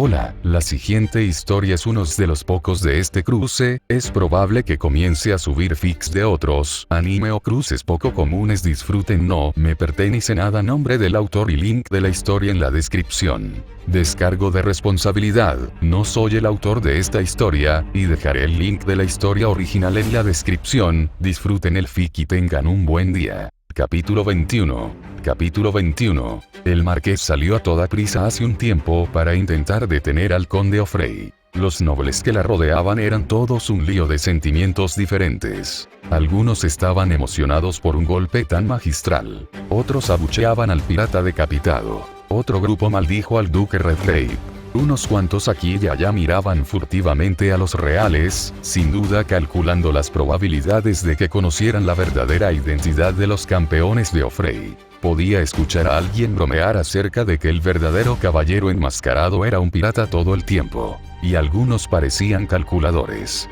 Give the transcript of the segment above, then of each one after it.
Hola, la siguiente historia es uno de los pocos de este cruce, es probable que comience a subir fics de otros anime o cruces poco comunes. Disfruten, no me pertenece nada. Nombre del autor y link de la historia en la descripción. Descargo de responsabilidad, no soy el autor de esta historia, y dejaré el link de la historia original en la descripción. Disfruten el fic y tengan un buen día. Capítulo 21. Capítulo 21. El marqués salió a toda prisa hace un tiempo para intentar detener al conde O'Frey. Los nobles que la rodeaban eran todos un lío de sentimientos diferentes. Algunos estaban emocionados por un golpe tan magistral. Otros abucheaban al pirata decapitado. Otro grupo maldijo al duque Redgrave. Unos cuantos aquí y allá miraban furtivamente a los reales, sin duda calculando las probabilidades de que conocieran la verdadera identidad de los campeones de O'Frey. Podía escuchar a alguien bromear acerca de que el verdadero caballero enmascarado era un pirata todo el tiempo, y algunos parecían calculadores.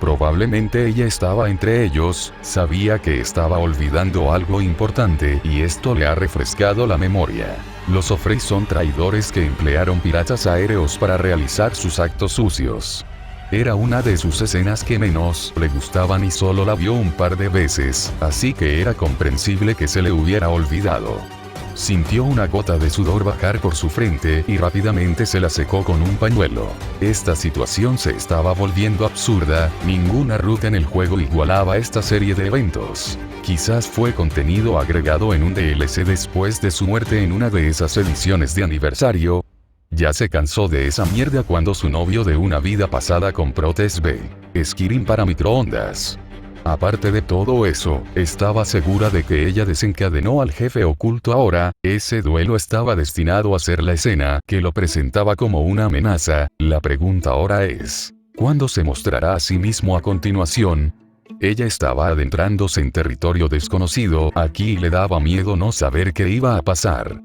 Probablemente ella estaba entre ellos, sabía que estaba olvidando algo importante y esto le ha refrescado la memoria. Los O'Frey son traidores que emplearon piratas aéreos para realizar sus actos sucios. Era una de sus escenas que menos le gustaban y solo la vio un par de veces, así que era comprensible que se le hubiera olvidado. Sintió una gota de sudor bajar por su frente y rápidamente se la secó con un pañuelo. Esta situación se estaba volviendo absurda, ninguna ruta en el juego igualaba esta serie de eventos. Quizás fue contenido agregado en un DLC después de su muerte en una de esas ediciones de aniversario. Ya se cansó de esa mierda cuando su novio de una vida pasada compró TSB Skirin para microondas. Aparte de todo eso, estaba segura de que ella desencadenó al jefe oculto ahora. Ese duelo estaba destinado a ser la escena que lo presentaba como una amenaza. La pregunta ahora es, ¿cuándo se mostrará a sí mismo a continuación? Ella estaba adentrándose en territorio desconocido, aquí le daba miedo no saber qué iba a pasar.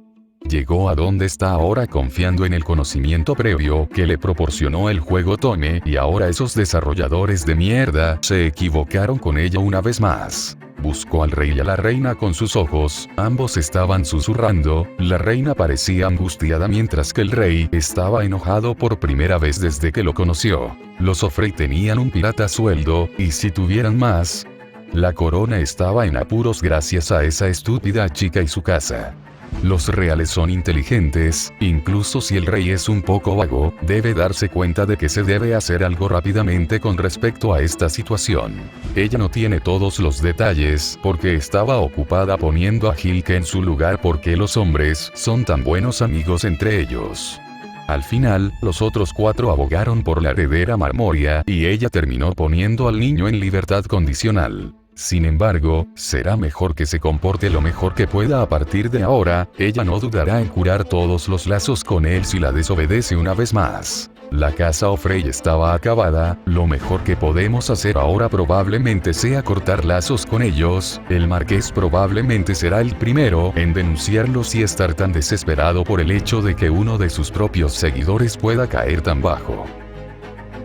Llegó a donde está ahora confiando en el conocimiento previo que le proporcionó el juego Tome, y ahora esos desarrolladores de mierda se equivocaron con ella una vez más. Buscó al rey y a la reina con sus ojos, ambos estaban susurrando, la reina parecía angustiada mientras que el rey estaba enojado por primera vez desde que lo conoció. Los O'Frey tenían un pirata a sueldo, y si tuvieran más, la corona estaba en apuros gracias a esa estúpida chica y su casa. Los reales son inteligentes, incluso si el rey es un poco vago, debe darse cuenta de que se debe hacer algo rápidamente con respecto a esta situación. Ella no tiene todos los detalles, porque estaba ocupada poniendo a Hilke en su lugar porque los hombres son tan buenos amigos entre ellos. Al final, los otros 4 abogaron por la heredera Marmoria, y ella terminó poniendo al niño en libertad condicional. Sin embargo, será mejor que se comporte lo mejor que pueda a partir de ahora. Ella no dudará en curar todos los lazos con él si la desobedece una vez más. La casa O'Frey estaba acabada, lo mejor que podemos hacer ahora probablemente sea cortar lazos con ellos. El marqués probablemente será el primero en denunciarlos y estar tan desesperado por el hecho de que uno de sus propios seguidores pueda caer tan bajo.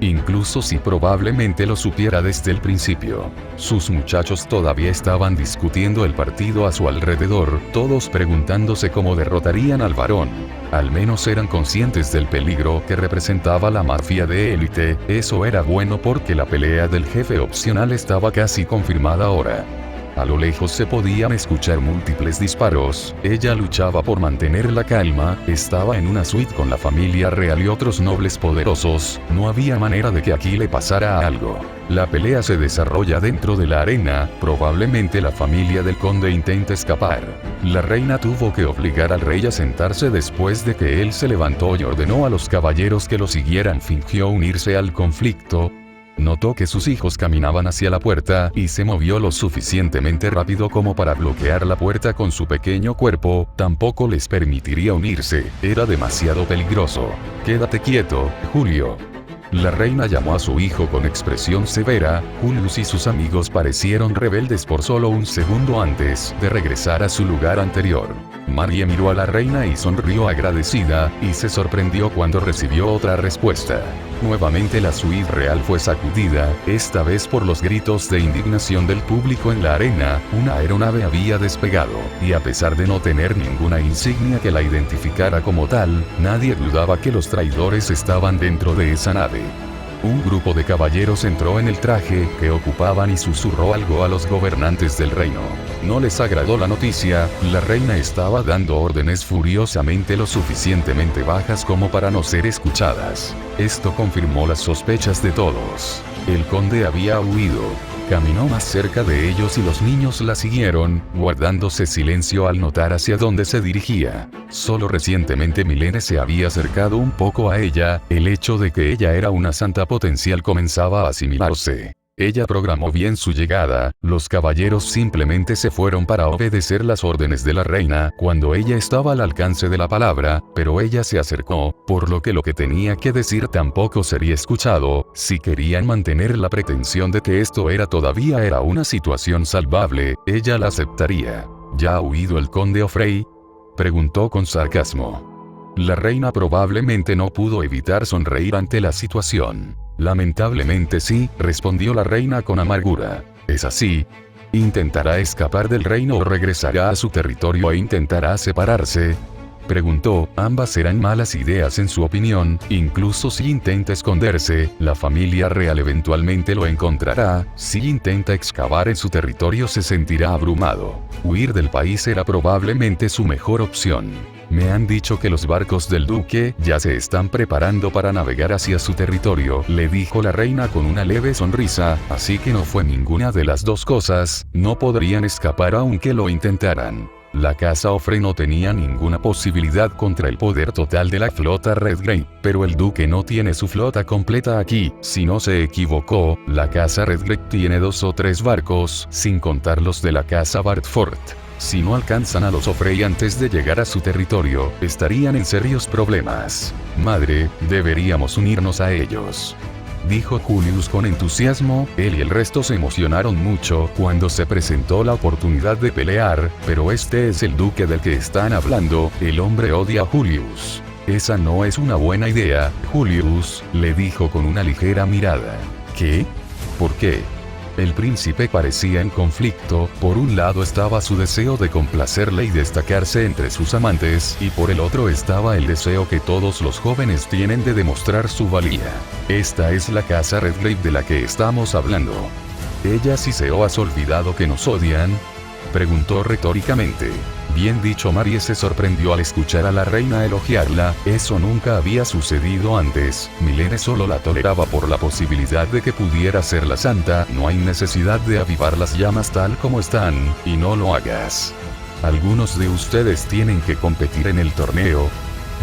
Incluso si probablemente lo supiera desde el principio. Sus muchachos todavía estaban discutiendo el partido a su alrededor, todos preguntándose cómo derrotarían al varón. Al menos eran conscientes del peligro que representaba la mafia de élite. Eso era bueno porque la pelea del jefe opcional estaba casi confirmada ahora. A lo lejos se podían escuchar múltiples disparos. Ella luchaba por mantener la calma, estaba en una suite con la familia real y otros nobles poderosos, no había manera de que aquí le pasara algo. La pelea se desarrolla dentro de la arena, probablemente la familia del conde intenta escapar. La reina tuvo que obligar al rey a sentarse después de que él se levantó y ordenó a los caballeros que lo siguieran. Fingió unirse al conflicto. Notó que sus hijos caminaban hacia la puerta y se movió lo suficientemente rápido como para bloquear la puerta con su pequeño cuerpo. Tampoco les permitiría unirse, era demasiado peligroso. Quédate quieto, Julio. La reina llamó a su hijo con expresión severa. Julius y sus amigos parecieron rebeldes por solo un segundo antes de regresar a su lugar anterior. Marie miró a la reina y sonrió agradecida, y se sorprendió cuando recibió otra respuesta. Nuevamente la suite real fue sacudida, esta vez por los gritos de indignación del público en la arena. Una aeronave había despegado, y a pesar de no tener ninguna insignia que la identificara como tal, nadie dudaba que los traidores estaban dentro de esa nave. Un grupo de caballeros entró en el traje que ocupaban y susurró algo a los gobernantes del reino. No les agradó la noticia, la reina estaba dando órdenes furiosamente lo suficientemente bajas como para no ser escuchadas. Esto confirmó las sospechas de todos. El conde había huido. Caminó más cerca de ellos y los niños la siguieron, guardándose silencio al notar hacia dónde se dirigía. Solo recientemente Milene se había acercado un poco a ella, el hecho de que ella era una santa potencial comenzaba a asimilarse. Ella programó bien su llegada, los caballeros simplemente se fueron para obedecer las órdenes de la reina cuando ella estaba al alcance de la palabra, pero ella se acercó, por lo que tenía que decir tampoco sería escuchado. Si querían mantener la pretensión de que esto todavía era una situación salvable, ella la aceptaría. ¿Ya ha huido el conde O'Frey?, preguntó con sarcasmo. La reina probablemente no pudo evitar sonreír ante la situación. Lamentablemente sí, respondió la reina con amargura. ¿Es así? ¿Intentará escapar del reino o regresará a su territorio e intentará separarse?, preguntó. Ambas eran malas ideas en su opinión. Incluso si intenta esconderse, la familia real eventualmente lo encontrará. Si intenta excavar en su territorio se sentirá abrumado. Huir del país era probablemente su mejor opción. Me han dicho que los barcos del duque ya se están preparando para navegar hacia su territorio, le dijo la reina con una leve sonrisa, así que no fue ninguna de las dos cosas, no podrían escapar aunque lo intentaran. La casa O'Frey no tenía ninguna posibilidad contra el poder total de la flota Redgrave, pero el duque no tiene su flota completa aquí. Si no se equivocó, la casa Redgrave tiene 2 o 3 barcos, sin contar los de la casa Bartford. Si no alcanzan a los O'Frey antes de llegar a su territorio, estarían en serios problemas. Madre, deberíamos unirnos a ellos, dijo Julius con entusiasmo. Él y el resto se emocionaron mucho cuando se presentó la oportunidad de pelear, pero este es el duque del que están hablando. El hombre odia a Julius. Esa no es una buena idea, Julius, le dijo con una ligera mirada. ¿Qué? ¿Por qué? El príncipe parecía en conflicto. Por un lado estaba su deseo de complacerle y destacarse entre sus amantes, y por el otro estaba el deseo que todos los jóvenes tienen de demostrar su valía. Esta es la casa Redgrave de la que estamos hablando. ¿Ellas y Seo has olvidado que nos odian?, preguntó retóricamente. Bien dicho. Marie se sorprendió al escuchar a la reina elogiarla, eso nunca había sucedido antes. Milene solo la toleraba por la posibilidad de que pudiera ser la santa. No hay necesidad de avivar las llamas tal como están, y no lo hagas. Algunos de ustedes tienen que competir en el torneo.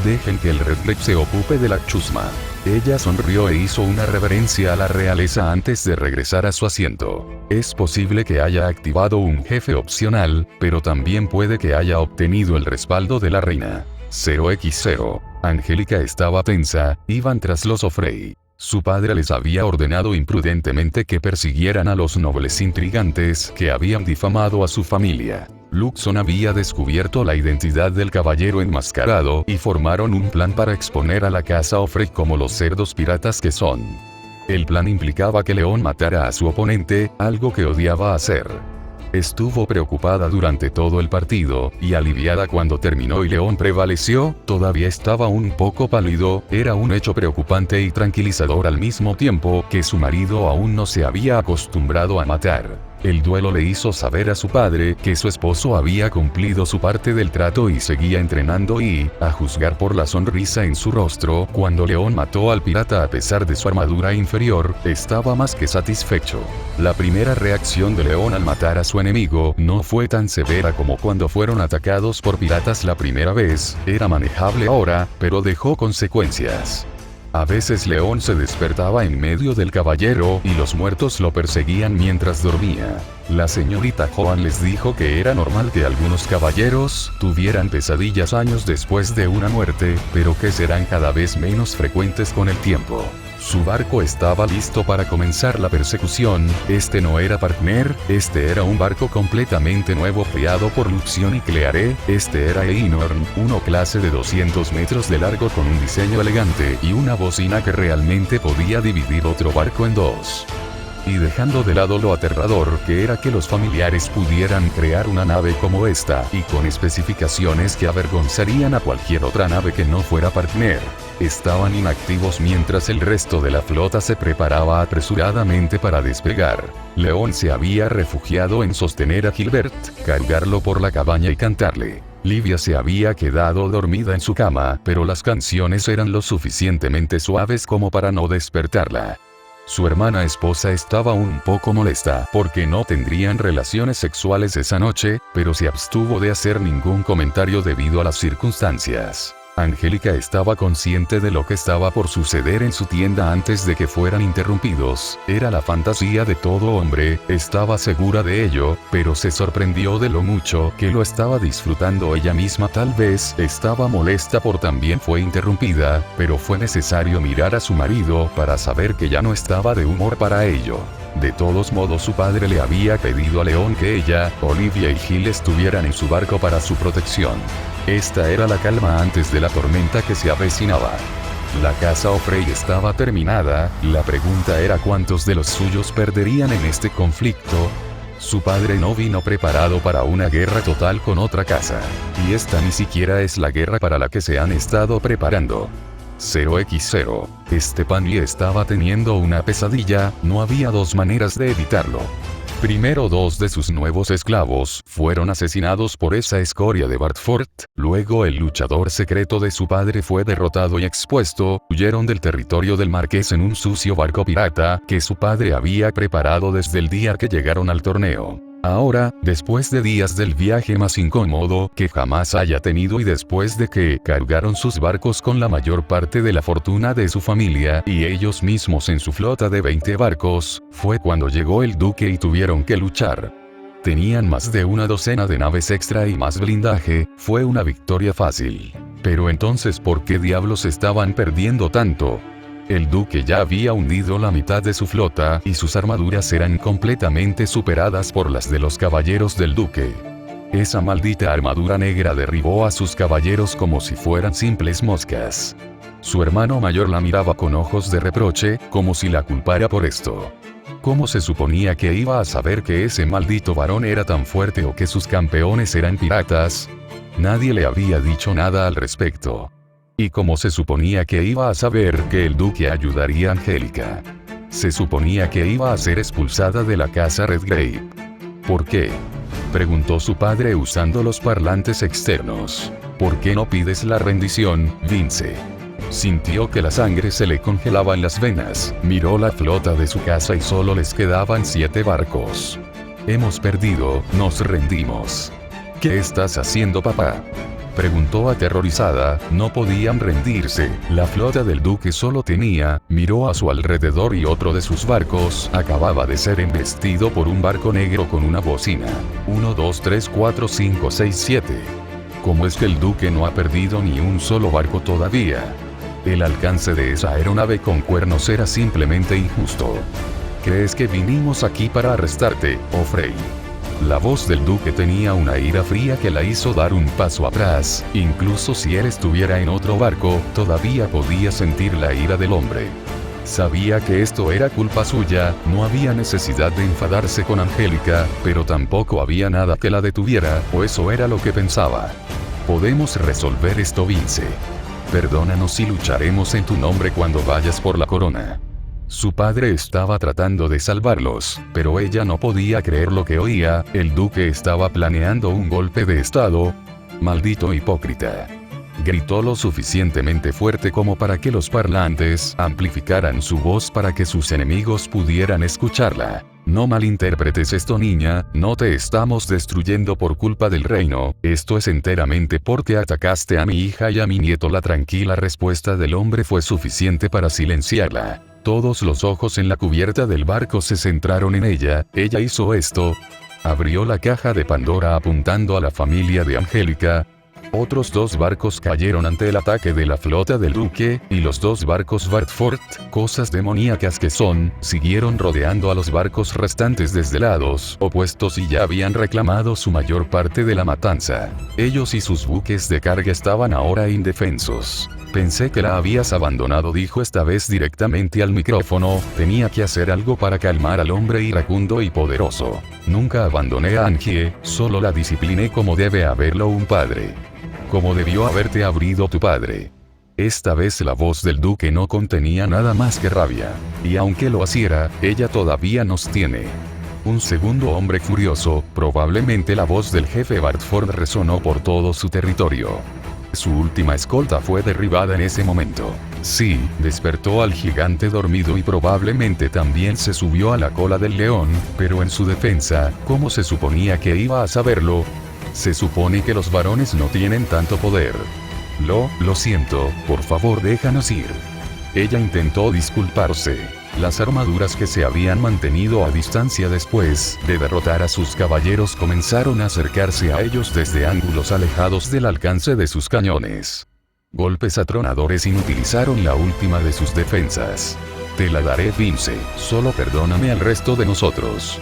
Dejen que el Redgrave se ocupe de la chusma. Ella sonrió e hizo una reverencia a la realeza antes de regresar a su asiento. Es posible que haya activado un jefe opcional, pero también puede que haya obtenido el respaldo de la reina. 0x0. Angélica estaba tensa, iban tras los O'Frey. Su padre les había ordenado imprudentemente que persiguieran a los nobles intrigantes que habían difamado a su familia. Luxon había descubierto la identidad del caballero enmascarado y formaron un plan para exponer a la casa O'Frey como los cerdos piratas que son. El plan implicaba que León matara a su oponente, algo que odiaba hacer. Estuvo preocupada durante todo el partido, y aliviada cuando terminó y León prevaleció. Todavía estaba un poco pálido. Era un hecho preocupante y tranquilizador al mismo tiempo que su marido aún no se había acostumbrado a matar. El duelo le hizo saber a su padre que su esposo había cumplido su parte del trato y seguía entrenando y, a juzgar por la sonrisa en su rostro, cuando León mató al pirata a pesar de su armadura inferior, estaba más que satisfecho. La primera reacción de León al matar a su enemigo no fue tan severa como cuando fueron atacados por piratas la primera vez, era manejable ahora, pero dejó consecuencias. A veces León se despertaba en medio del caballero y los muertos lo perseguían mientras dormía. La señorita Joan les dijo que era normal que algunos caballeros tuvieran pesadillas años después de una muerte, pero que serán cada vez menos frecuentes con el tiempo. Su barco estaba listo para comenzar la persecución. Este no era Partner, este era un barco completamente nuevo creado por Luxion y Cleare. Este era Einorn, uno clase de 200 metros de largo con un diseño elegante y una bocina que realmente podía dividir otro barco en dos. Y dejando de lado lo aterrador que era que los familiares pudieran crear una nave como esta, y con especificaciones que avergonzarían a cualquier otra nave que no fuera Partner. Estaban inactivos mientras el resto de la flota se preparaba apresuradamente para despegar. León se había refugiado en sostener a Gilbert, cargarlo por la cabaña y cantarle. Livia se había quedado dormida en su cama, pero las canciones eran lo suficientemente suaves como para no despertarla. Su hermana esposa estaba un poco molesta porque no tendrían relaciones sexuales esa noche, pero se abstuvo de hacer ningún comentario debido a las circunstancias. Angélica estaba consciente de lo que estaba por suceder en su tienda antes de que fueran interrumpidos. Era la fantasía de todo hombre, estaba segura de ello, pero se sorprendió de lo mucho que lo estaba disfrutando ella misma. Tal vez estaba molesta por también fue interrumpida, pero fue necesario mirar a su marido para saber que ya no estaba de humor para ello. De todos modos, su padre le había pedido a León que ella, Olivia y Gil estuvieran en su barco para su protección. Esta era la calma antes de la tormenta que se avecinaba. La casa O'Frey estaba terminada, la pregunta era cuántos de los suyos perderían en este conflicto. Su padre no vino preparado para una guerra total con otra casa. Y esta ni siquiera es la guerra para la que se han estado preparando. 0x0. Stephanie estaba teniendo una pesadilla, no había dos maneras de evitarlo. Primero, dos de sus nuevos esclavos fueron asesinados por esa escoria de Bartford, luego el luchador secreto de su padre fue derrotado y expuesto, huyeron del territorio del marqués en un sucio barco pirata que su padre había preparado desde el día que llegaron al torneo. Ahora, después de días del viaje más incómodo que jamás haya tenido y después de que cargaron sus barcos con la mayor parte de la fortuna de su familia y ellos mismos en su flota de 20 barcos, fue cuando llegó el duque y tuvieron que luchar. Tenían más de una docena de naves extra y más blindaje, fue una victoria fácil. Pero entonces, ¿por qué diablos estaban perdiendo tanto? El duque ya había hundido la mitad de su flota y sus armaduras eran completamente superadas por las de los caballeros del duque. Esa maldita armadura negra derribó a sus caballeros como si fueran simples moscas. Su hermano mayor la miraba con ojos de reproche, como si la culpara por esto. ¿Cómo se suponía que iba a saber que ese maldito varón era tan fuerte o que sus campeones eran piratas? Nadie le había dicho nada al respecto. ¿Y cómo se suponía que iba a saber que el duque ayudaría a Angélica? Se suponía que iba a ser expulsada de la casa Redgrave. ¿Por qué? Preguntó su padre usando los parlantes externos. ¿Por qué no pides la rendición, Vince? Sintió que la sangre se le congelaba en las venas, miró la flota de su casa y solo les quedaban 7 barcos. Hemos perdido, nos rendimos. ¿Qué estás haciendo, papá? Preguntó aterrorizada. No podían rendirse, la flota del duque solo tenía, miró a su alrededor y otro de sus barcos acababa de ser embestido por un barco negro con una bocina. 1, 2, 3, 4, 5, 6, 7. ¿Cómo es que el duque no ha perdido ni un solo barco todavía? El alcance de esa aeronave con cuernos era simplemente injusto. ¿Crees que vinimos aquí para arrestarte, O'Frey? La voz del duque tenía una ira fría que la hizo dar un paso atrás. Incluso si él estuviera en otro barco, todavía podía sentir la ira del hombre. Sabía que esto era culpa suya, no había necesidad de enfadarse con Angélica, pero tampoco había nada que la detuviera, o eso era lo que pensaba. Podemos resolver esto, Vince. Perdónanos y lucharemos en tu nombre cuando vayas por la corona. Su padre estaba tratando de salvarlos, pero ella no podía creer lo que oía. El duque estaba planeando un golpe de estado. Maldito hipócrita. Gritó lo suficientemente fuerte como para que los parlantes amplificaran su voz para que sus enemigos pudieran escucharla. No malinterpretes esto, niña, no te estamos destruyendo por culpa del reino, esto es enteramente porque atacaste a mi hija y a mi nieto. La tranquila respuesta del hombre fue suficiente para silenciarla. Todos los ojos en la cubierta del barco se centraron en ella. Ella hizo esto. Abrió la caja de Pandora apuntando a la familia de Angélica. Otros 2 barcos cayeron ante el ataque de la flota del duque, y los 2 barcos Bartford, cosas demoníacas que son, siguieron rodeando a los barcos restantes desde lados opuestos y ya habían reclamado su mayor parte de la matanza. Ellos y sus buques de carga estaban ahora indefensos. Pensé que la habías abandonado, dijo esta vez directamente al micrófono. Tenía que hacer algo para calmar al hombre iracundo y poderoso. Nunca abandoné a Angie, solo la discipliné como debe haberlo un padre. Como debió haberte abrido tu padre. Esta vez la voz del duque no contenía nada más que rabia. Y aunque lo hiciera, ella todavía nos tiene. Un segundo hombre furioso, probablemente la voz del jefe Bartford, resonó por todo su territorio. Su última escolta fue derribada en ese momento. Sí, despertó al gigante dormido y probablemente también se subió a la cola del león, pero en su defensa, ¿cómo se suponía que iba a saberlo? Se supone que los varones no tienen tanto poder. Lo siento, por favor déjanos ir. Ella intentó disculparse. Las armaduras que se habían mantenido a distancia después de derrotar a sus caballeros comenzaron a acercarse a ellos desde ángulos alejados del alcance de sus cañones. Golpes atronadores inutilizaron la última de sus defensas. Te la daré, Vince, solo perdóname al resto de nosotros.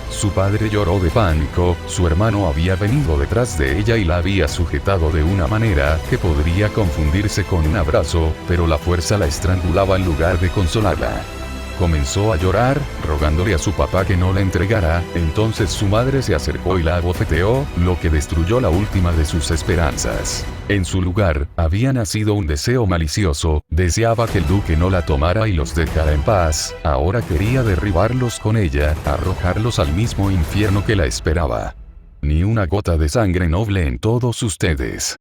Su padre lloró de pánico, su hermano había venido detrás de ella y la había sujetado de una manera que podría confundirse con un abrazo, pero la fuerza la estrangulaba en lugar de consolarla. Comenzó a llorar, rogándole a su papá que no la entregara. Entonces su madre se acercó y la abofeteó, lo que destruyó la última de sus esperanzas. En su lugar, había nacido un deseo malicioso, deseaba que el duque no la tomara y los dejara en paz, ahora quería derribarlos con ella, arrojarlos al mismo infierno que la esperaba. Ni una gota de sangre noble en todos ustedes.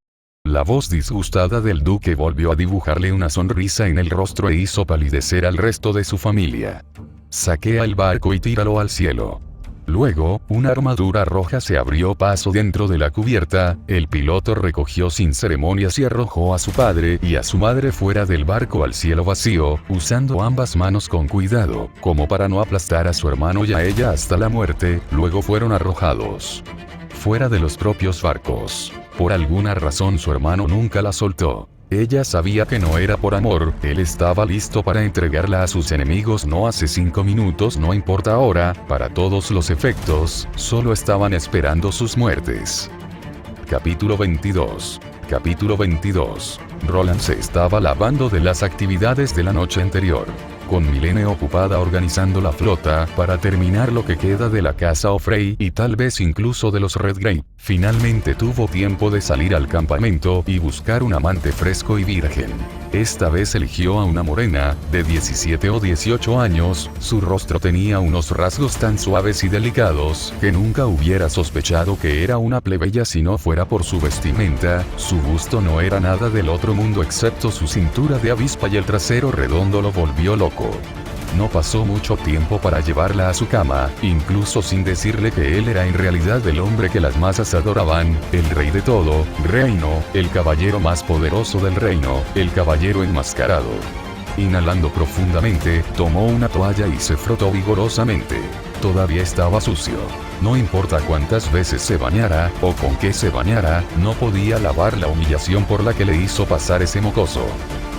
La voz disgustada del duque volvió a dibujarle una sonrisa en el rostro e hizo palidecer al resto de su familia. Saquea el barco y tíralo al cielo. Luego, una armadura roja se abrió paso dentro de la cubierta, el piloto recogió sin ceremonias y arrojó a su padre y a su madre fuera del barco al cielo vacío, usando ambas manos con cuidado, como para no aplastar a su hermano y a ella hasta la muerte. Luego fueron arrojados fuera de los propios barcos. Por alguna razón su hermano nunca la soltó. Ella sabía que no era por amor, él estaba listo para entregarla a sus enemigos no hace 5 minutos, no importa ahora, para todos los efectos, solo estaban esperando sus muertes. Capítulo 22. Capítulo 22. Roland se estaba lavando de las actividades de la noche anterior. Con Milene ocupada organizando la flota para terminar lo que queda de la casa O'Frey y tal vez incluso de los Redgrave, finalmente tuvo tiempo de salir al campamento y buscar un amante fresco y virgen. Esta vez eligió a una morena, de 17 o 18 años, su rostro tenía unos rasgos tan suaves y delicados, que nunca hubiera sospechado que era una plebeya si no fuera por su vestimenta. Su busto no era nada del otro mundo excepto su cintura de avispa y el trasero redondo lo volvió loco. No pasó mucho tiempo para llevarla a su cama, incluso sin decirle que él era en realidad el hombre que las masas adoraban, el rey de todo, reino, el caballero más poderoso del reino, el caballero enmascarado. Inhalando profundamente, tomó una toalla y se frotó vigorosamente. Todavía estaba sucio. No importa cuántas veces se bañara, o con qué se bañara, no podía lavar la humillación por la que le hizo pasar ese mocoso.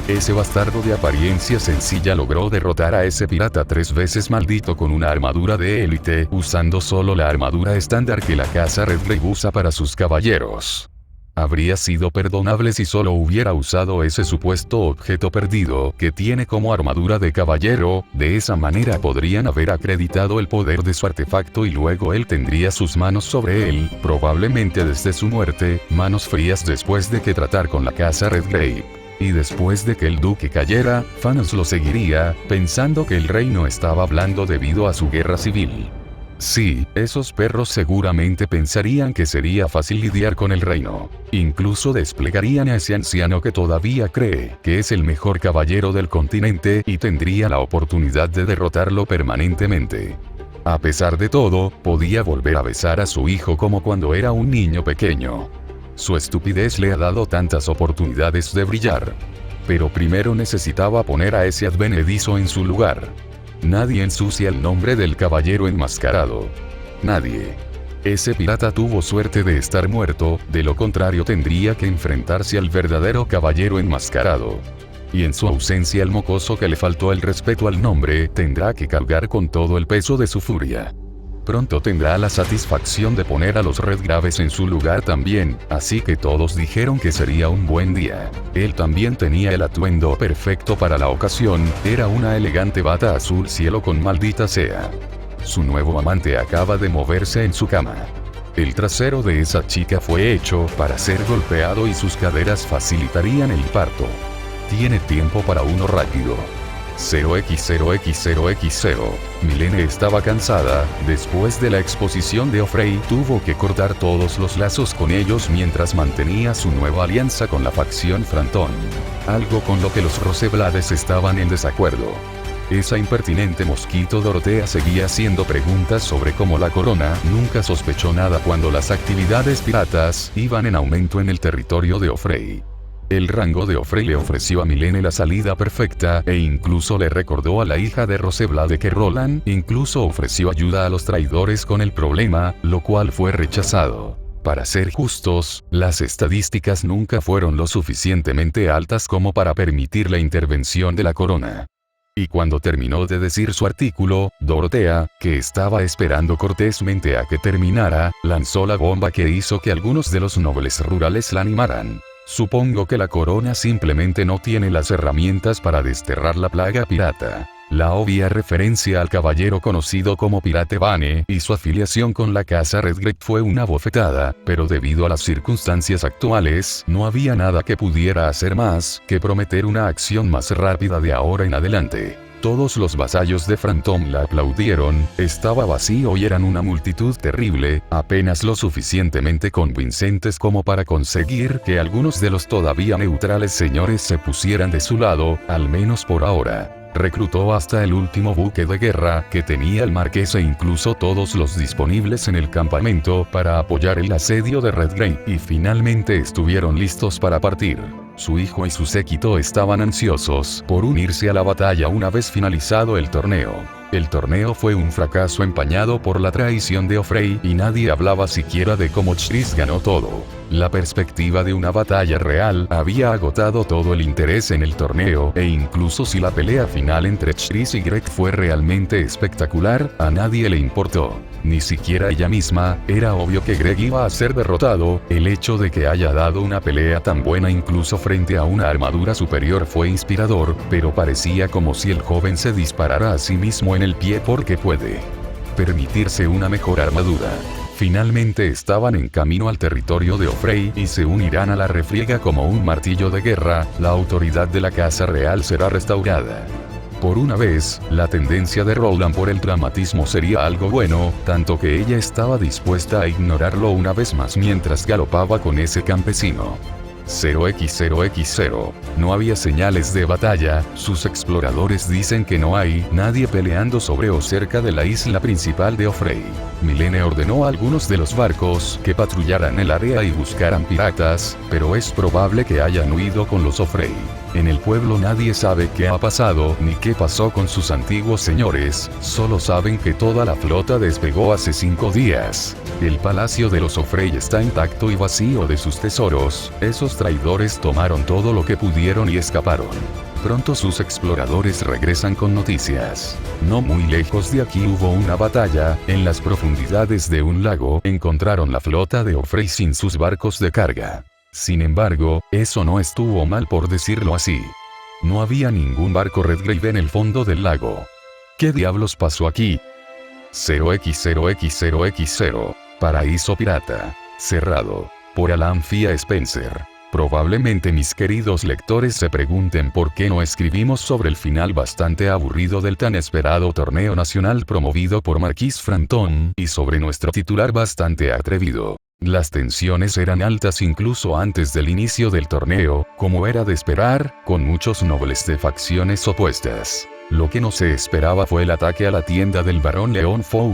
Ese bastardo de apariencia sencilla logró derrotar a ese pirata 3 veces maldito con una armadura de élite, usando solo la armadura estándar que la casa Redgrave usa para sus caballeros. Habría sido perdonable si solo hubiera usado ese supuesto objeto perdido que tiene como armadura de caballero. De esa manera podrían haber acreditado el poder de su artefacto y luego él tendría sus manos sobre él, probablemente desde su muerte, manos frías después de que tratar con la casa Redgrave. Y después de que el duque cayera, Thanos lo seguiría, pensando que el reino estaba hablando debido a su guerra civil. Sí, esos perros seguramente pensarían que sería fácil lidiar con el reino. Incluso desplegarían a ese anciano que todavía cree que es el mejor caballero del continente y tendría la oportunidad de derrotarlo permanentemente. A pesar de todo, podía volver a besar a su hijo como cuando era un niño pequeño. Su estupidez le ha dado tantas oportunidades de brillar. Pero primero necesitaba poner a ese advenedizo en su lugar. Nadie ensucia el nombre del caballero enmascarado. Nadie. Ese pirata tuvo suerte de estar muerto, de lo contrario tendría que enfrentarse al verdadero caballero enmascarado. Y en su ausencia el mocoso que le faltó el respeto al nombre tendrá que cargar con todo el peso de su furia. Pronto tendrá la satisfacción de poner a los Redgraves en su lugar también, así que todos dijeron que sería un buen día. Él también tenía el atuendo perfecto para la ocasión, era una elegante bata azul cielo con maldita sea. Su nuevo amante acaba de moverse en su cama. El trasero de esa chica fue hecho para ser golpeado y sus caderas facilitarían el parto. Tiene tiempo para uno rápido. 0x0x0x0. Milene estaba cansada, después de la exposición de Offrey tuvo que cortar todos los lazos con ellos mientras mantenía su nueva alianza con la facción Frantón. Algo con lo que los Roseblades estaban en desacuerdo. Esa impertinente mosquito Dorotea seguía haciendo preguntas sobre cómo la corona nunca sospechó nada cuando las actividades piratas iban en aumento en el territorio de Offrey. El rango de Offrey le ofreció a Milene la salida perfecta e incluso le recordó a la hija de Roseblade que Roland incluso ofreció ayuda a los traidores con el problema, lo cual fue rechazado. Para ser justos, las estadísticas nunca fueron lo suficientemente altas como para permitir la intervención de la corona. Y cuando terminó de decir su artículo, Dorotea, que estaba esperando cortésmente a que terminara, lanzó la bomba que hizo que algunos de los nobles rurales la animaran. Supongo que la corona simplemente no tiene las herramientas para desterrar la plaga pirata. La obvia referencia al caballero conocido como Pirate Bane y su afiliación con la casa Redgrave fue una bofetada, pero debido a las circunstancias actuales, no había nada que pudiera hacer más que prometer una acción más rápida de ahora en adelante. Todos los vasallos de Frantón la aplaudieron, estaba vacío y eran una multitud terrible, apenas lo suficientemente convincentes como para conseguir que algunos de los todavía neutrales señores se pusieran de su lado, al menos por ahora. Reclutó hasta el último buque de guerra que tenía el marqués e incluso todos los disponibles en el campamento para apoyar el asedio de Redgrave y finalmente estuvieron listos para partir. Su hijo y su séquito estaban ansiosos por unirse a la batalla una vez finalizado el torneo. El torneo fue un fracaso empañado por la traición de Offrey y nadie hablaba siquiera de cómo Chris ganó todo. La perspectiva de una batalla real había agotado todo el interés en el torneo e incluso si la pelea final entre Chris y Greg fue realmente espectacular, a nadie le importó. Ni siquiera ella misma, era obvio que Greg iba a ser derrotado, el hecho de que haya dado una pelea tan buena incluso frente a una armadura superior fue inspirador, pero parecía como si el joven se disparara a sí mismo en el pie porque puede permitirse una mejor armadura. Finalmente estaban en camino al territorio de Offrey y se unirán a la refriega como un martillo de guerra, la autoridad de la casa real será restaurada. Por una vez, la tendencia de Roland por el dramatismo sería algo bueno, tanto que ella estaba dispuesta a ignorarlo una vez más mientras galopaba con ese campesino. 0x0x0. No había señales de batalla, sus exploradores dicen que no hay nadie peleando sobre o cerca de la isla principal de Offrey. Milene ordenó a algunos de los barcos que patrullaran el área y buscaran piratas, pero es probable que hayan huido con los Offrey. En el pueblo nadie sabe qué ha pasado ni qué pasó con sus antiguos señores, solo saben que toda la flota despegó hace 5 días. El palacio de los Offrey está intacto y vacío de sus tesoros, esos traidores tomaron todo lo que pudieron y escaparon. Pronto sus exploradores regresan con noticias. No muy lejos de aquí hubo una batalla, en las profundidades de un lago encontraron la flota de Offrey sin sus barcos de carga. Sin embargo, eso no estuvo mal por decirlo así. No había ningún barco Redgrave en el fondo del lago. ¿Qué diablos pasó aquí? 0x0x0x0. Paraíso pirata. Cerrado. Por Alan Fia Spencer. Probablemente mis queridos lectores se pregunten por qué no escribimos sobre el final bastante aburrido del tan esperado torneo nacional promovido por Marquis Frantón y sobre nuestro titular bastante atrevido. Las tensiones eran altas incluso antes del inicio del torneo, como era de esperar, con muchos nobles de facciones opuestas. Lo que no se esperaba fue el ataque a la tienda del barón León Ford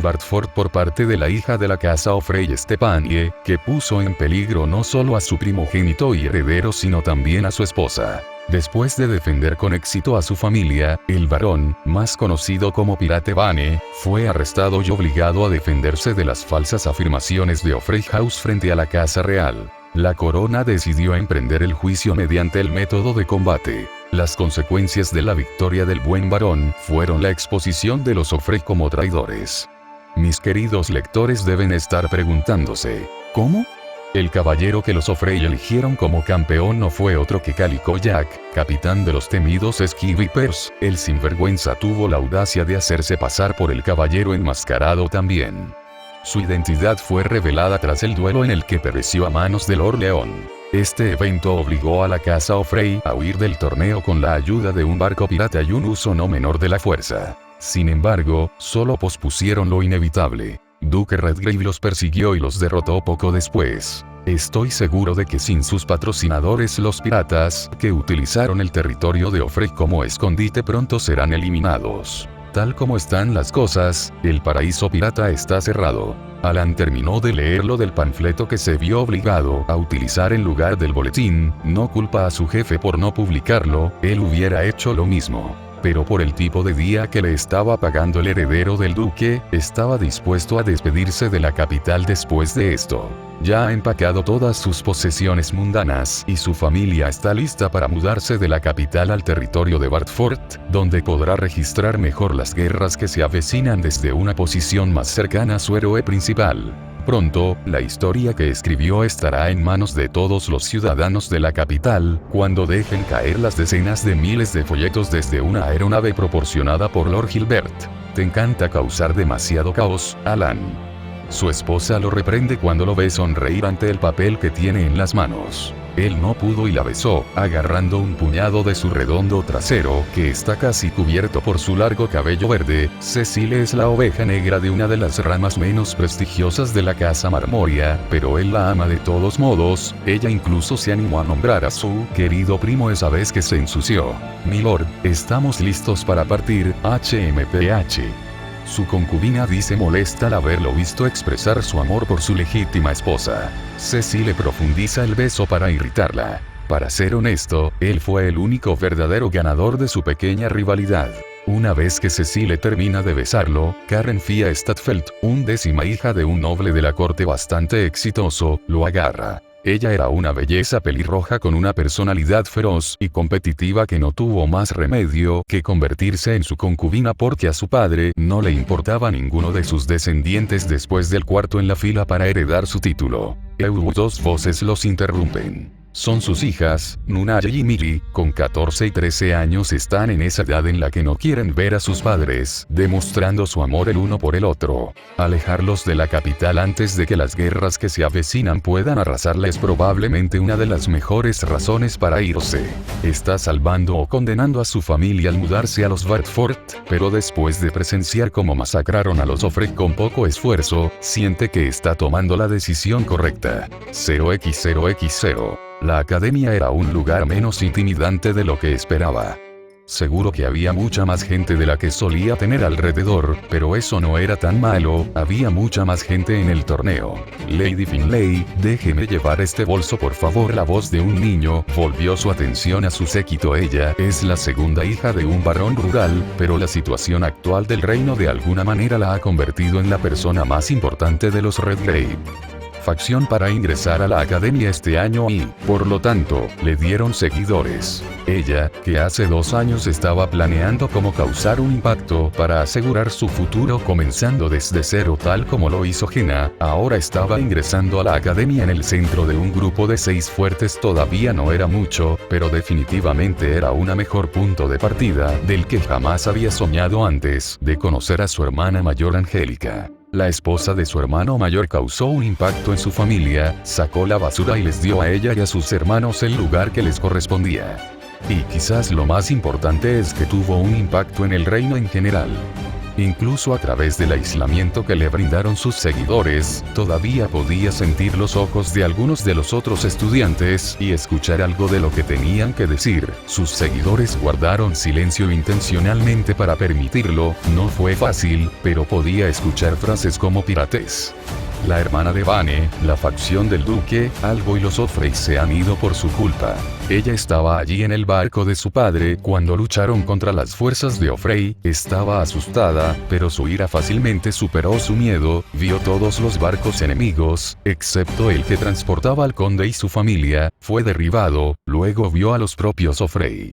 por parte de la hija de la casa Ofrey Stepanie, que puso en peligro no solo a su primogénito y heredero sino también a su esposa. Después de defender con éxito a su familia, el barón, más conocido como Pirate Bane, fue arrestado y obligado a defenderse de las falsas afirmaciones de Ofrey House frente a la casa real. La corona decidió emprender el juicio mediante el método de combate. Las consecuencias de la victoria del buen varón fueron la exposición de los Ofrey como traidores. Mis queridos lectores deben estar preguntándose, ¿cómo? El caballero que los Ofrey eligieron como campeón no fue otro que Calico Jack, capitán de los temidos Ski Vipers. El sinvergüenza tuvo la audacia de hacerse pasar por el caballero enmascarado también. Su identidad fue revelada tras el duelo en el que pereció a manos de Lord León. Este evento obligó a la casa Ofrey a huir del torneo con la ayuda de un barco pirata y un uso no menor de la fuerza. Sin embargo, solo pospusieron lo inevitable. Duque Redgrave los persiguió y los derrotó poco después. Estoy seguro de que sin sus patrocinadores los piratas, que utilizaron el territorio de Ofrey como escondite, pronto serán eliminados. Tal como están las cosas, el paraíso pirata está cerrado. Alan terminó de leer lo del panfleto que se vio obligado a utilizar en lugar del boletín. No culpa a su jefe por no publicarlo, él hubiera hecho lo mismo. Pero por el tipo de día que le estaba pagando el heredero del duque, estaba dispuesto a despedirse de la capital después de esto. Ya ha empacado todas sus posesiones mundanas y su familia está lista para mudarse de la capital al territorio de Bartford, donde podrá registrar mejor las guerras que se avecinan desde una posición más cercana a su héroe principal. Pronto, la historia que escribió estará en manos de todos los ciudadanos de la capital, cuando dejen caer las decenas de miles de folletos desde una aeronave proporcionada por Lord Gilbert. Te encanta causar demasiado caos, Alan. Su esposa lo reprende cuando lo ve sonreír ante el papel que tiene en las manos. Él no pudo y la besó, agarrando un puñado de su redondo trasero, que está casi cubierto por su largo cabello verde. Cecile es la oveja negra de una de las ramas menos prestigiosas de la casa Marmoria, pero él la ama de todos modos. Ella incluso se animó a nombrar a su querido primo esa vez que se ensució. Milord, estamos listos para partir, HMPH. Su concubina dice molesta al haberlo visto expresar su amor por su legítima esposa. Cecile profundiza el beso para irritarla. Para ser honesto, él fue el único verdadero ganador de su pequeña rivalidad. Una vez que Cecile termina de besarlo, Karen Fia Stadfeld, undécima hija de un noble de la corte bastante exitoso, lo agarra. Ella era una belleza pelirroja con una personalidad feroz y competitiva que no tuvo más remedio que convertirse en su concubina porque a su padre no le importaba ninguno de sus descendientes después del cuarto en la fila para heredar su título. Dos voces los interrumpen. Son sus hijas, Nunaya y Mili, con 14 y 13 años están en esa edad en la que no quieren ver a sus padres, demostrando su amor el uno por el otro. Alejarlos de la capital antes de que las guerras que se avecinan puedan arrasarla es probablemente una de las mejores razones para irse. Está salvando o condenando a su familia al mudarse a los Bartford, pero después de presenciar cómo masacraron a los Ofrey con poco esfuerzo, siente que está tomando la decisión correcta. 0x0x0. La academia era un lugar menos intimidante de lo que esperaba. Seguro que había mucha más gente de la que solía tener alrededor, pero eso no era tan malo, había mucha más gente en el torneo. Lady Finlay, déjeme llevar este bolso por favor. La voz de un niño volvió su atención a su séquito. Ella es la segunda hija de un barón rural, pero la situación actual del reino de alguna manera la ha convertido en la persona más importante de los Redgrave. Facción para ingresar a la academia este año y, por lo tanto, le dieron seguidores. Ella, que hace 2 años estaba planeando cómo causar un impacto para asegurar su futuro comenzando desde cero tal como lo hizo Jenna, ahora estaba ingresando a la academia en el centro de un grupo de 6 fuertes. Todavía no era mucho, pero definitivamente era un mejor punto de partida del que jamás había soñado antes de conocer a su hermana mayor Angélica. La esposa de su hermano mayor causó un impacto en su familia, sacó la basura y les dio a ella y a sus hermanos el lugar que les correspondía. Y quizás lo más importante es que tuvo un impacto en el reino en general. Incluso a través del aislamiento que le brindaron sus seguidores, todavía podía sentir los ojos de algunos de los otros estudiantes y escuchar algo de lo que tenían que decir. Sus seguidores guardaron silencio intencionalmente para permitirlo, no fue fácil, pero podía escuchar frases como pirates. La hermana de Vane, la facción del duque, Albo y los O'Frey se han ido por su culpa. Ella estaba allí en el barco de su padre cuando lucharon contra las fuerzas de O'Frey, estaba asustada, pero su ira fácilmente superó su miedo, vio todos los barcos enemigos, excepto el que transportaba al conde y su familia, fue derribado, luego vio a los propios O'Frey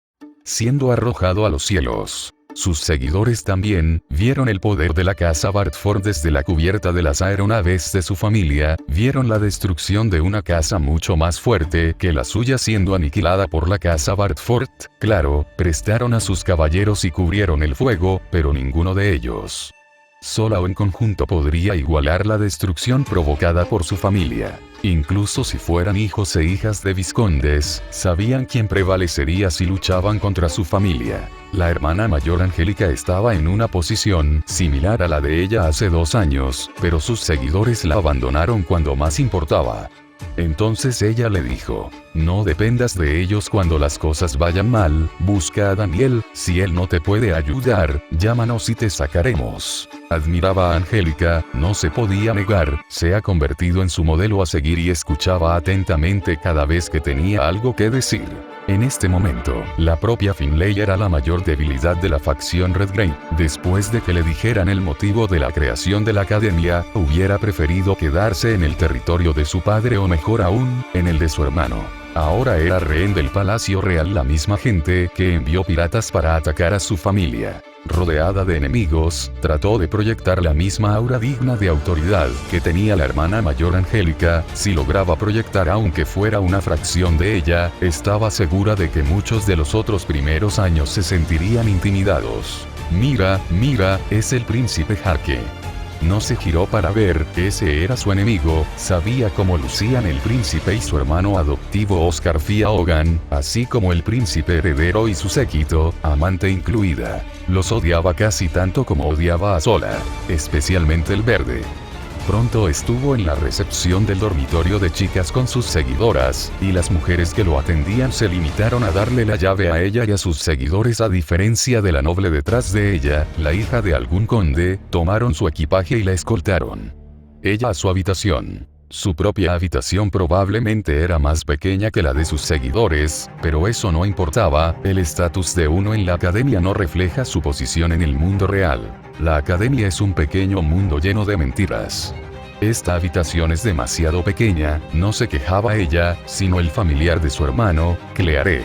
siendo arrojado a los cielos. Sus seguidores también vieron el poder de la casa Bartford desde la cubierta de las aeronaves de su familia, vieron la destrucción de una casa mucho más fuerte que la suya siendo aniquilada por la casa Bartford. Claro, prestaron a sus caballeros y cubrieron el fuego, pero ninguno de ellos sola o en conjunto podría igualar la destrucción provocada por su familia. Incluso si fueran hijos e hijas de vizcondes, sabían quién prevalecería si luchaban contra su familia. La hermana mayor Angélica estaba en una posición similar a la de ella hace 2 años, pero sus seguidores la abandonaron cuando más importaba. Entonces ella le dijo: no dependas de ellos cuando las cosas vayan mal, busca a Daniel, si él no te puede ayudar, llámanos y te sacaremos. Admiraba a Angélica, no se podía negar, se ha convertido en su modelo a seguir y escuchaba atentamente cada vez que tenía algo que decir. En este momento, la propia Finlay era la mayor debilidad de la facción Redgrave. Después de que le dijeran el motivo de la creación de la academia, hubiera preferido quedarse en el territorio de su padre o mejor aún, en el de su hermano. Ahora era rehén del Palacio Real, la misma gente que envió piratas para atacar a su familia. Rodeada de enemigos, trató de proyectar la misma aura digna de autoridad que tenía la hermana mayor Angélica. Si lograba proyectar aunque fuera una fracción de ella, estaba segura de que muchos de los otros primeros años se sentirían intimidados. Mira, es el príncipe Jaque. No se giró para ver, ese era su enemigo, sabía cómo lucían el príncipe y su hermano adoptivo Oscar Fia Hogan, así como el príncipe heredero y su séquito, amante incluida. Los odiaba casi tanto como odiaba a Zola, especialmente el verde. Pronto estuvo en la recepción del dormitorio de chicas con sus seguidoras, y las mujeres que lo atendían se limitaron a darle la llave a ella y a sus seguidores. A diferencia de la noble detrás de ella, la hija de algún conde, tomaron su equipaje y la escoltaron. Ella a su habitación. Su propia habitación probablemente era más pequeña que la de sus seguidores, pero eso no importaba, el estatus de uno en la academia no refleja su posición en el mundo real. La academia es un pequeño mundo lleno de mentiras. Esta habitación es demasiado pequeña, no se quejaba ella, sino el familiar de su hermano, Claire.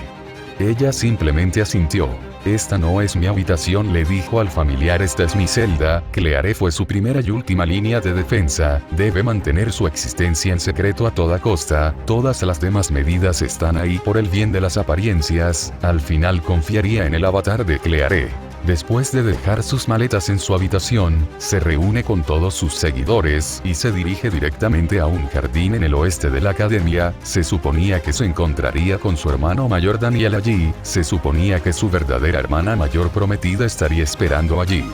Ella simplemente asintió. Esta no es mi habitación, le dijo al familiar, esta es mi celda. Claire fue su primera y última línea de defensa, debe mantener su existencia en secreto a toda costa, todas las demás medidas están ahí por el bien de las apariencias, al final confiaría en el avatar de Claire. Después de dejar sus maletas en su habitación, se reúne con todos sus seguidores y se dirige directamente a un jardín en el oeste de la academia. Se suponía que se encontraría con su hermano mayor Daniel allí, se suponía que su verdadera hermana mayor prometida estaría esperando allí.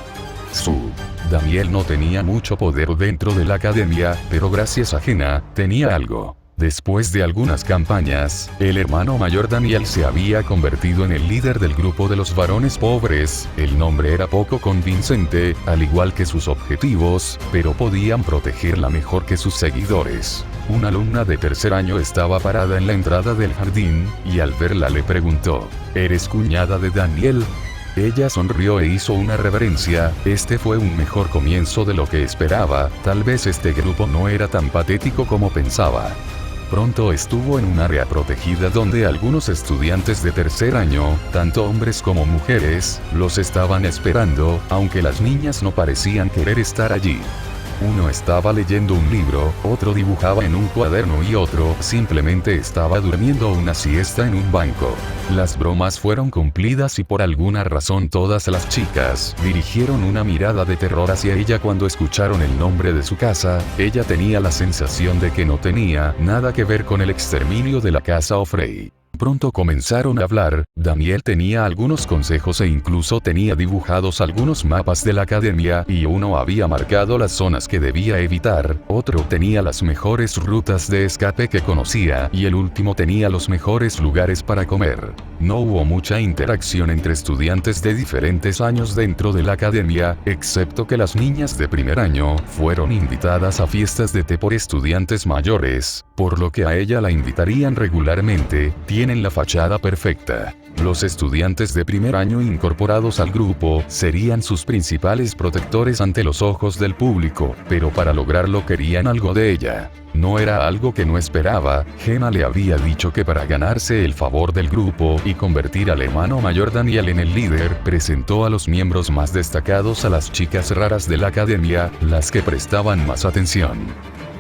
Daniel no tenía mucho poder dentro de la academia, pero gracias a Jenna, tenía algo. Después de algunas campañas, el hermano mayor Daniel se había convertido en el líder del grupo de los varones pobres. El nombre era poco convincente, al igual que sus objetivos, pero podían protegerla mejor que sus seguidores. Una alumna de 3er año estaba parada en la entrada del jardín, y al verla le preguntó: ¿eres cuñada de Daniel? Ella sonrió e hizo una reverencia. Este fue un mejor comienzo de lo que esperaba, tal vez este grupo no era tan patético como pensaba. Pronto estuvo en un área protegida donde algunos estudiantes de 3er año, tanto hombres como mujeres, los estaban esperando, aunque las niñas no parecían querer estar allí. Uno estaba leyendo un libro, otro dibujaba en un cuaderno y otro simplemente estaba durmiendo una siesta en un banco. Las bromas fueron cumplidas y por alguna razón todas las chicas dirigieron una mirada de terror hacia ella cuando escucharon el nombre de su casa. Ella tenía la sensación de que no tenía nada que ver con el exterminio de la casa O'Frey. Pronto comenzaron a hablar. Daniel tenía algunos consejos e incluso tenía dibujados algunos mapas de la academia, y uno había marcado las zonas que debía evitar, otro tenía las mejores rutas de escape que conocía, y el último tenía los mejores lugares para comer. No hubo mucha interacción entre estudiantes de diferentes años dentro de la academia, excepto que las niñas de primer año fueron invitadas a fiestas de té por estudiantes mayores, por lo que a ella la invitarían regularmente. Tienen la fachada perfecta. Los estudiantes de primer año incorporados al grupo serían sus principales protectores ante los ojos del público, pero para lograrlo querían algo de ella. No era algo que no esperaba. Gemma le había dicho que para ganarse el favor del grupo y convertir al hermano mayor Daniel en el líder, presentó a los miembros más destacados a las chicas raras de la academia, las que prestaban más atención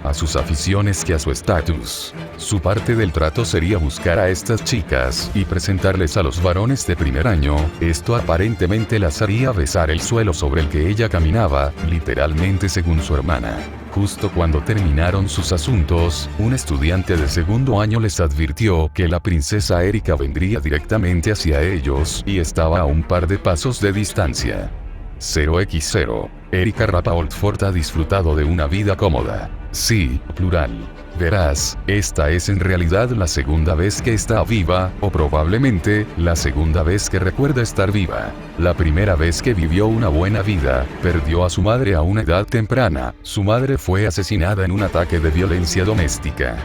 a sus aficiones que a su estatus. Su parte del trato sería buscar a estas chicas y presentarles a los varones de primer año. Esto aparentemente las haría besar el suelo sobre el que ella caminaba, literalmente según su hermana. Justo cuando terminaron sus asuntos, un estudiante de segundo año les advirtió que la princesa Erika vendría directamente hacia ellos y estaba a un par de pasos de distancia. 0x0. Erika Rapaport ha disfrutado de una vida cómoda. Sí, plural. Verás, esta es en realidad la segunda vez que está viva, o probablemente, la segunda vez que recuerda estar viva. La primera vez que vivió una buena vida, perdió a su madre a una edad temprana. Su madre fue asesinada en un ataque de violencia doméstica.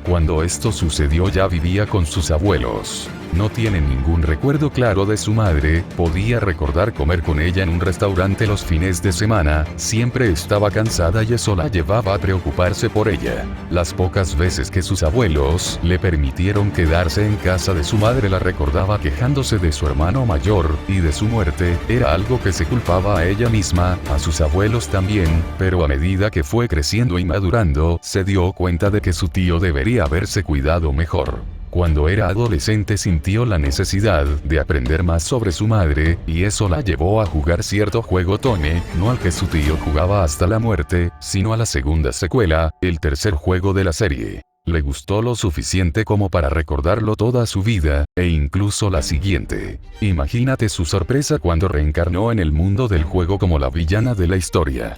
Cuando esto sucedió ya vivía con sus abuelos. No tiene ningún recuerdo claro de su madre, podía recordar comer con ella en un restaurante los fines de semana, siempre estaba cansada y eso la llevaba a preocuparse por ella. Las pocas veces que sus abuelos le permitieron quedarse en casa de su madre la recordaba quejándose de su hermano mayor, y de su muerte, era algo que se culpaba a ella misma, a sus abuelos también, pero a medida que fue creciendo y madurando, se dio cuenta de que su tío debería haberse cuidado mejor. Cuando era adolescente sintió la necesidad de aprender más sobre su madre, y eso la llevó a jugar cierto juego Tone, no al que su tío jugaba hasta la muerte, sino a la segunda secuela, el tercer juego de la serie. Le gustó lo suficiente como para recordarlo toda su vida, e incluso la siguiente. Imagínate su sorpresa cuando reencarnó en el mundo del juego como la villana de la historia.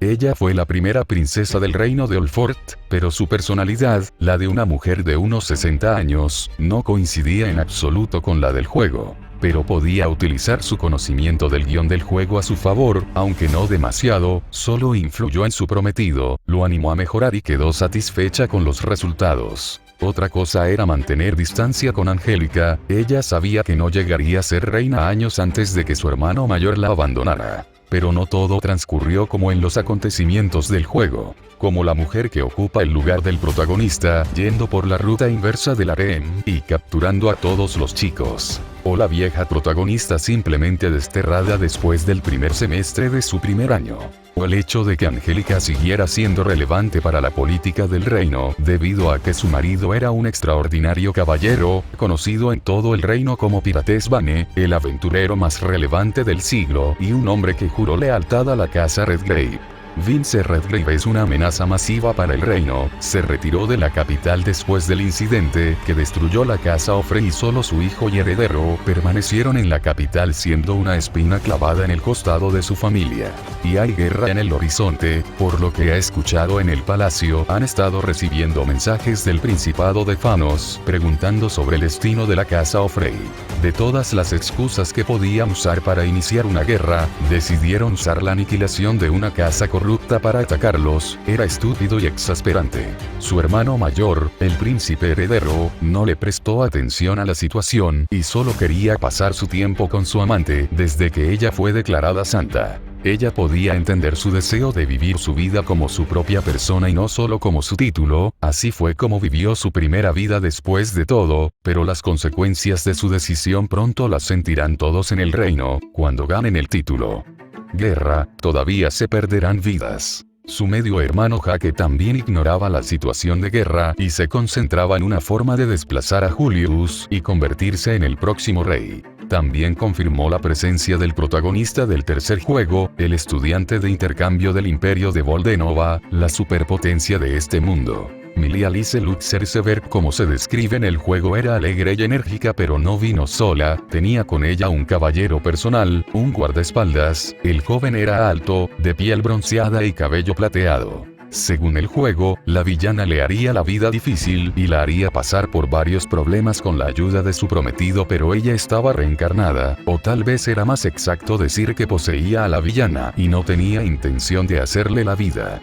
Ella fue la primera princesa del reino de Olfort, pero su personalidad, la de una mujer de unos 60 años, no coincidía en absoluto con la del juego. Pero podía utilizar su conocimiento del guión del juego a su favor, aunque no demasiado, solo influyó en su prometido, lo animó a mejorar y quedó satisfecha con los resultados. Otra cosa era mantener distancia con Angélica. Ella sabía que no llegaría a ser reina años antes de que su hermano mayor la abandonara. Pero no todo transcurrió como en los acontecimientos del juego. Como la mujer que ocupa el lugar del protagonista, yendo por la ruta inversa del harem, y capturando a todos los chicos. O la vieja protagonista simplemente desterrada después del primer semestre de su primer año. O el hecho de que Angélica siguiera siendo relevante para la política del reino, debido a que su marido era un extraordinario caballero, conocido en todo el reino como Pirates Bane, el aventurero más relevante del siglo, y un hombre que juró lealtad a la casa Redgrave. Vince Redgrave es una amenaza masiva para el reino. Se retiró de la capital después del incidente que destruyó la casa Ofre y solo su hijo y heredero permanecieron en la capital siendo una espina clavada en el costado de su familia. Y hay guerra en el horizonte, por lo que ha escuchado en el palacio. Han estado recibiendo mensajes del Principado de Fanos preguntando sobre el destino de la casa Ofre. De todas las excusas que podían usar para iniciar una guerra, decidieron usar la aniquilación de una casa corrupta para atacarlos. Era estúpido y exasperante. Su hermano mayor, el príncipe heredero, no le prestó atención a la situación y solo quería pasar su tiempo con su amante desde que ella fue declarada santa. Ella podía entender su deseo de vivir su vida como su propia persona y no solo como su título. Así fue como vivió su primera vida después de todo, pero las consecuencias de su decisión pronto las sentirán todos en el reino, cuando ganen el título. Guerra, todavía se perderán vidas. Su medio hermano Jaque también ignoraba la situación de guerra y se concentraba en una forma de desplazar a Julius y convertirse en el próximo rey. También confirmó la presencia del protagonista del tercer juego, el estudiante de intercambio del Imperio de Voldenova, la superpotencia de este mundo. Millie Alice Luxer Sever, como se describe en el juego, era alegre y enérgica, pero no vino sola, tenía con ella un caballero personal, un guardaespaldas. El joven era alto, de piel bronceada y cabello plateado. Según el juego, la villana le haría la vida difícil y la haría pasar por varios problemas con la ayuda de su prometido, pero ella estaba reencarnada, o tal vez era más exacto decir que poseía a la villana y no tenía intención de hacerle la vida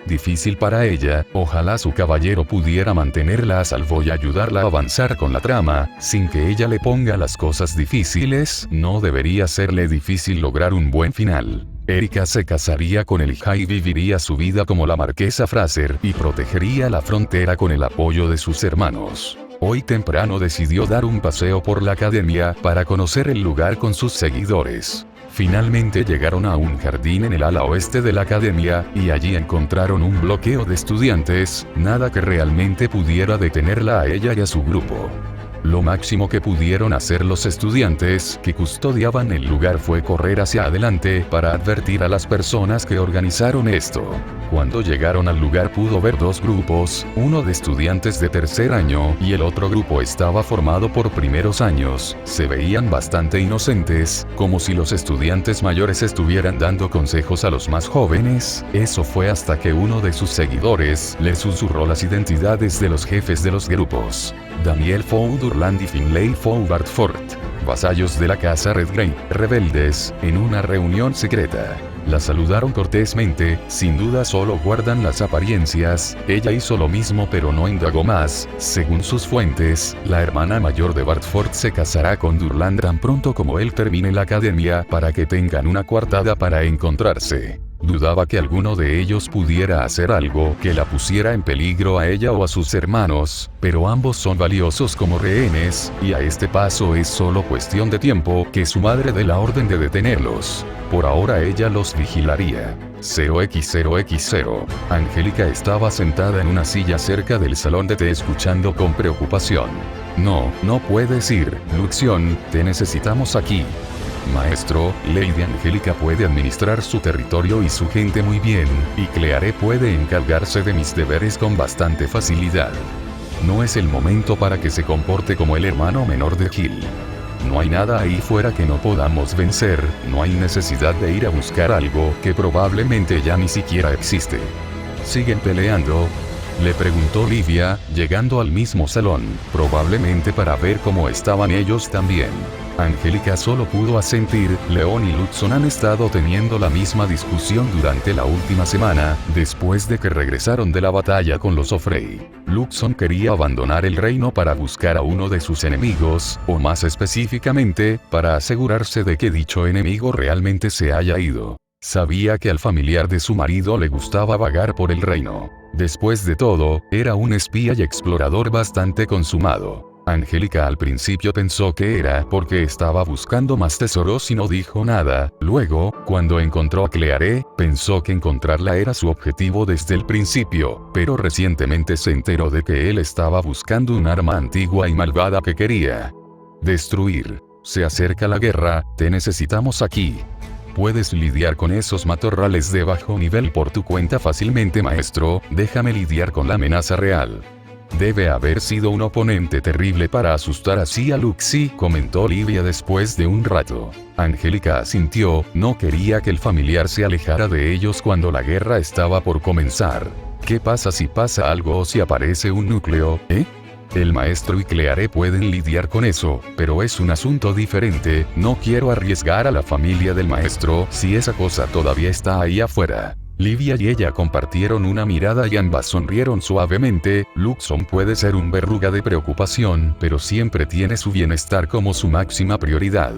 difícil para ella. Ojalá su caballero pudiera mantenerla a salvo y ayudarla a avanzar con la trama, sin que ella le ponga las cosas difíciles. No debería serle difícil lograr un buen final. Erika se casaría con Elijah y viviría su vida como la marquesa Fraser y protegería la frontera con el apoyo de sus hermanos. Hoy temprano decidió dar un paseo por la academia para conocer el lugar con sus seguidores. Finalmente llegaron a un jardín en el ala oeste de la academia, y allí encontraron un bloqueo de estudiantes, nada que realmente pudiera detenerla a ella y a su grupo. Lo máximo que pudieron hacer los estudiantes que custodiaban el lugar fue correr hacia adelante para advertir a las personas que organizaron esto. Cuando llegaron al lugar pudo ver dos grupos, uno de estudiantes de tercer año y el otro grupo estaba formado por primeros años. Se veían bastante inocentes, como si los estudiantes mayores estuvieran dando consejos a los más jóvenes. Eso fue hasta que uno de sus seguidores le susurró las identidades de los jefes de los grupos. Daniel Ford Durland y Finlay Ford Bartford, vasallos de la casa Redgrave, rebeldes, en una reunión secreta. La saludaron cortésmente, sin duda solo guardan las apariencias. Ella hizo lo mismo pero no indagó más. Según sus fuentes, la hermana mayor de Bartford se casará con Durland tan pronto como él termine la academia para que tengan una coartada para encontrarse. Dudaba que alguno de ellos pudiera hacer algo que la pusiera en peligro a ella o a sus hermanos, pero ambos son valiosos como rehenes, y a este paso es solo cuestión de tiempo que su madre dé la orden de detenerlos. Por ahora ella los vigilaría. 0x0x0. Angélica estaba sentada en una silla cerca del salón de té escuchando con preocupación. No puedes ir, Luxion, te necesitamos aquí. Maestro, Lady Angélica puede administrar su territorio y su gente muy bien, y Claire puede encargarse de mis deberes con bastante facilidad. No es el momento para que se comporte como el hermano menor de Gil. No hay nada ahí fuera que no podamos vencer, no hay necesidad de ir a buscar algo que probablemente ya ni siquiera existe. ¿Siguen peleando?, le preguntó Olivia, llegando al mismo salón, probablemente para ver cómo estaban ellos también. Angélica solo pudo asentir. Leon y Luxon han estado teniendo la misma discusión durante la última semana, después de que regresaron de la batalla con los O'Frey. Luxon quería abandonar el reino para buscar a uno de sus enemigos, o más específicamente, para asegurarse de que dicho enemigo realmente se haya ido. Sabía que al familiar de su marido le gustaba vagar por el reino. Después de todo, era un espía y explorador bastante consumado. Angélica al principio pensó que era porque estaba buscando más tesoros y no dijo nada. Luego, cuando encontró a Claire, pensó que encontrarla era su objetivo desde el principio, pero recientemente se enteró de que él estaba buscando un arma antigua y malvada que quería destruir. Se acerca la guerra, te necesitamos aquí. Puedes lidiar con esos matorrales de bajo nivel por tu cuenta fácilmente, maestro, déjame lidiar con la amenaza real. Debe haber sido un oponente terrible para asustar así a Luxie, comentó Olivia después de un rato. Angélica asintió, no quería que el familiar se alejara de ellos cuando la guerra estaba por comenzar. ¿Qué pasa si pasa algo o si aparece un núcleo, El maestro y Claire pueden lidiar con eso, pero es un asunto diferente. No quiero arriesgar a la familia del maestro si esa cosa todavía está ahí afuera. Livia y ella compartieron una mirada y ambas sonrieron suavemente. Luxon puede ser un verruga de preocupación, pero siempre tiene su bienestar como su máxima prioridad.